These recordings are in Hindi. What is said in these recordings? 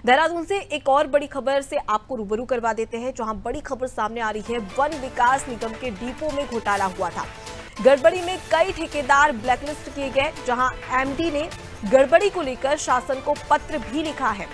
देहरादून से एक और बड़ी खबर से आपको रूबरू करवा देते हैं, जहां बड़ी खबर सामने आ रही है। वन विकास निगम के डिपो में घोटाला हुआ था। गड़बड़ी में कई ठेकेदार ब्लैकलिस्ट किए गए, जहां एमडी ने गड़बड़ी को लेकर शासन को पत्र भी लिखा है।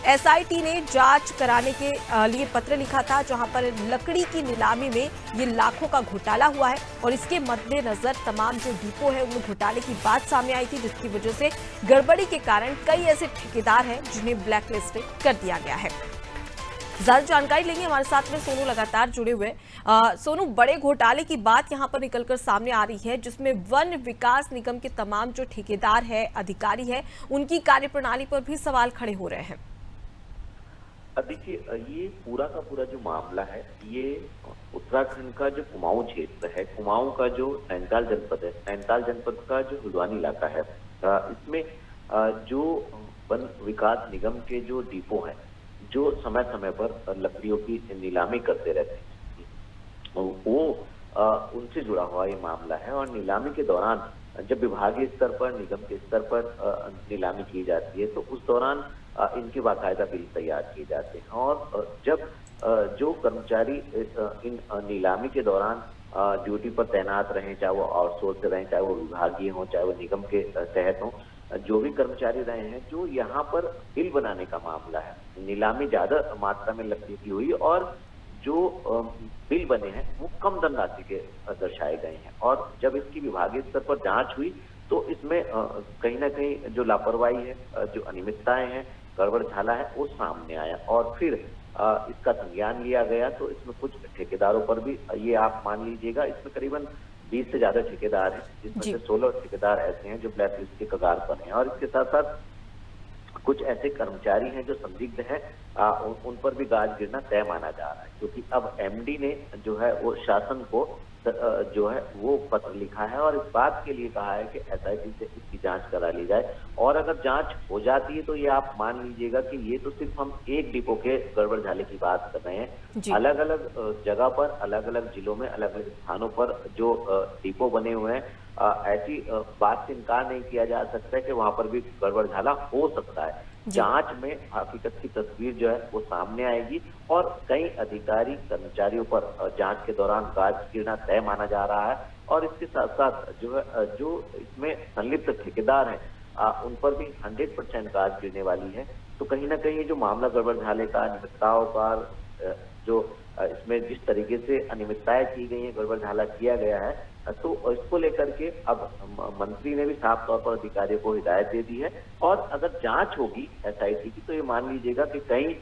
एसआईटी ने जांच कराने के लिए पत्र लिखा था, जहां पर लकड़ी की नीलामी में ये लाखों का घोटाला हुआ है और इसके मद्देनजर तमाम जो डिपो है उनमें घोटाले की बात सामने आई थी, जिसकी वजह से गड़बड़ी के कारण कई ऐसे ठेकेदार हैं जिन्हें ब्लैकलिस्ट कर दिया गया है। ज्यादा जानकारी लेंगे, हमारे साथ में सोनू लगातार जुड़े हुए। सोनू, बड़े घोटाले की बात यहां पर निकलकर सामने आ रही है, जिसमें वन विकास निगम के तमाम जो ठेकेदार है, अधिकारी है, उनकी कार्यप्रणाली पर भी सवाल खड़े हो रहे हैं। देखिए, ये पूरा का पूरा जो मामला है, ये उत्तराखंड का जो कुमाऊं क्षेत्र है, कुमाऊं का जो नैनीताल जनपद है, नैनीताल जनपद का जो हल्द्वानी इलाका है, इसमें जो वन विकास निगम के जो डिपो हैं, जो समय समय पर लकड़ियों की नीलामी करते रहते हैं, वो उनसे जुड़ा हुआ ये मामला है। और नीलामी के दौरान जब विभागीय स्तर पर, निगम के स्तर पर नीलामी की जाती है, तो उस दौरान इनके बाकायदा बिल तैयार किए जाते हैं। और जब जो कर्मचारी इन नीलामी के दौरान ड्यूटी पर तैनात रहें, चाहे वो आउटसोर्स से रहें, चाहे वो विभागीय हो, चाहे वो निगम के तहत हो, जो भी कर्मचारी रहे हैं, जो यहाँ पर बिल बनाने का मामला है, नीलामी ज्यादा मात्रा में लकड़ी की हुई और जो बिल बने हैं वो कम धनराशि के दर्शाए गए हैं। और जब इसकी विभागीय स्तर पर जांच हुई तो इसमें कहीं ना कहीं जो लापरवाही है, जो अनियमितताएं हैं, गड़बड़ झाला है, वो सामने आया और फिर इसका संज्ञान लिया गया। तो इसमें कुछ ठेकेदारों पर भी, ये आप मान लीजिएगा, इसमें करीबन 20 से ज्यादा ठेकेदार हैं, जिसमें से 16 ठेकेदार ऐसे हैं जो ब्लैक लिस्ट के कगार पर हैं। और इसके साथ साथ कुछ ऐसे कर्मचारी हैं जो संदिग्ध हैं, उन पर भी गाज गिरना तय माना जा रहा है, क्योंकि अब एमडी ने जो है वो शासन को जो है वो पत्र लिखा है और इस बात के लिए कहा है कि एसआईटी से इसकी जांच करा ली जाए। और अगर जांच हो जाती है तो ये आप मान लीजिएगा कि ये तो सिर्फ हम एक डिपो के गड़बड़ झाले की बात कर रहे हैं। अलग अलग जगह पर, अलग अलग जिलों में, अलग अलग स्थानों पर जो डिपो बने हुए हैं, ऐसी बात से इनकार नहीं किया जा सकता है कि वहां पर भी गड़बड़ झाला हो सकता है। जांच में हकीकत की तस्वीर जो है वो सामने आएगी और कई अधिकारी कर्मचारियों पर जांच के दौरान गाज गिरना तय माना जा रहा है। और इसके साथ साथ जो है, जो इसमें संलिप्त ठेकेदार हैं, उन पर भी 100% गाज गिरने वाली है। तो कहीं ना कहीं जो मामला गड़बड़ झाले का, अनियमितताओं का, जो इसमें जिस तरीके से अनियमितताएं की गई है, गड़बड़ झाला किया गया है, तो इसको लेकर के अब मंत्री ने भी साफ तौर पर अधिकारियों को हिदायत दे दी है। और अगर जांच होगी एसआईटी की तो ये मान लीजिएगा कि कई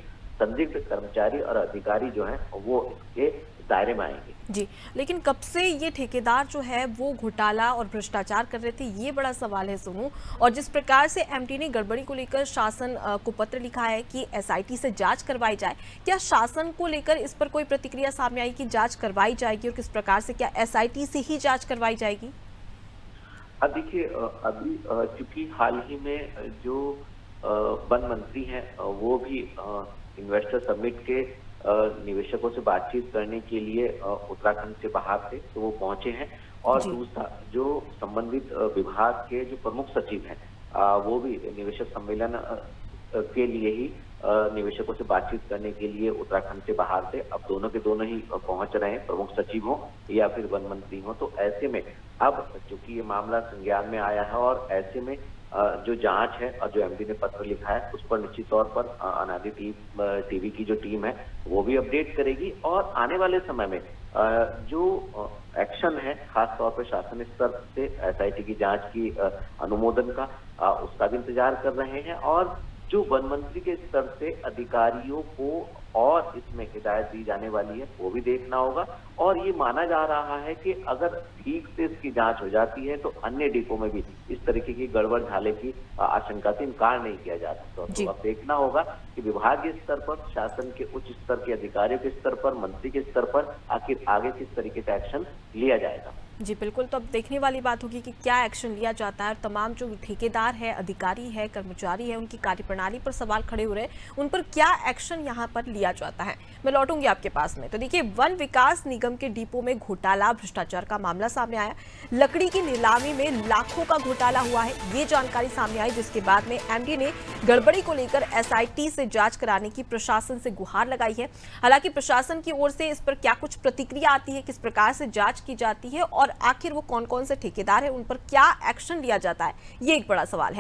संदिग्ध कर्मचारी और अधिकारी जो हैं वो इसके दायरे में आएंगे। जी, लेकिन कब से ये ठेकेदार जो है वो घोटाला और भ्रष्टाचार कर रहे थे, ये बड़ा सवाल है सोनू। और जिस प्रकार से एमडी ने गड़बड़ी को लेकर शासन को पत्र लिखा है कि एसआईटी से जांच करवाई जाए, क्या शासन को लेकर इस पर कोई प्रतिक्रिया सामने आई कि जांच करवाई जाएगी और किस प्रकार से, क्या एसआईटी से ही जांच करवाई जाएगी? देखिए, अभी चूंकि हाल ही में जो वन मंत्री हैं वो भी इन्वेस्टर समिट के निवेशकों से बातचीत करने के लिए उत्तराखंड से बाहर थे, तो वो पहुंचे हैं। और दूसरा, जो संबंधित विभाग के जो प्रमुख सचिव हैं, वो भी निवेशक सम्मेलन के लिए ही निवेशकों से बातचीत करने के लिए उत्तराखंड से बाहर थे। अब दोनों के दोनों ही पहुंच रहे हैं, प्रमुख सचिव हो या फिर वन मंत्री हो। तो ऐसे में अब चूंकि ये मामला संज्ञान में आया है और ऐसे में जो जांच है और जो एमडी ने पत्र लिखा है, उस पर निश्चित तौर पर अनादि टीवी की जो टीम है वो भी अपडेट करेगी। और आने वाले समय में जो एक्शन है, खास तौर पर शासन स्तर से एसआईटी की जांच की अनुमोदन का, उसका भी इंतजार कर रहे हैं। और जो वन मंत्री के स्तर से अधिकारियों को और इसमें हिदायत दी जाने वाली है, वो भी देखना होगा। और ये माना जा रहा है कि अगर ठीक से इसकी जांच हो जाती है तो अन्य डिपो में भी इस तरीके की गड़बड़ झाले की आशंका से इनकार नहीं किया जा सकता। तो अब देखना होगा कि विभागीय स्तर पर, शासन के उच्च स्तर के अधिकारियों के स्तर पर, मंत्री के स्तर पर आखिर आगे किस तरीके का एक्शन लिया जाएगा। जी बिल्कुल, तो अब देखने वाली बात होगी कि क्या एक्शन लिया जाता है और तमाम जो ठेकेदार है, अधिकारी है, कर्मचारी है, उनकी कार्यप्रणाली पर सवाल खड़े हो रहे हैं, उन पर क्या एक्शन यहाँ पर लिया जाता है। मैं लौटूंगी आपके पास में। तो देखिए, वन विकास निगम के डिपो में घोटाला, भ्रष्टाचार का मामला सामने आया। लकड़ी की नीलामी में लाखों का घोटाला हुआ है, ये जानकारी सामने आई, जिसके बाद में एमडी ने गड़बड़ी को लेकर एसआईटी से जांच कराने की प्रशासन से गुहार लगाई है। हालांकि प्रशासन की ओर से इस पर क्या कुछ प्रतिक्रिया आती है, किस प्रकार से जांच की जाती है और आखिर वो कौन कौन से ठेकेदार हैं, उन पर क्या एक्शन लिया जाता है, ये एक बड़ा सवाल है।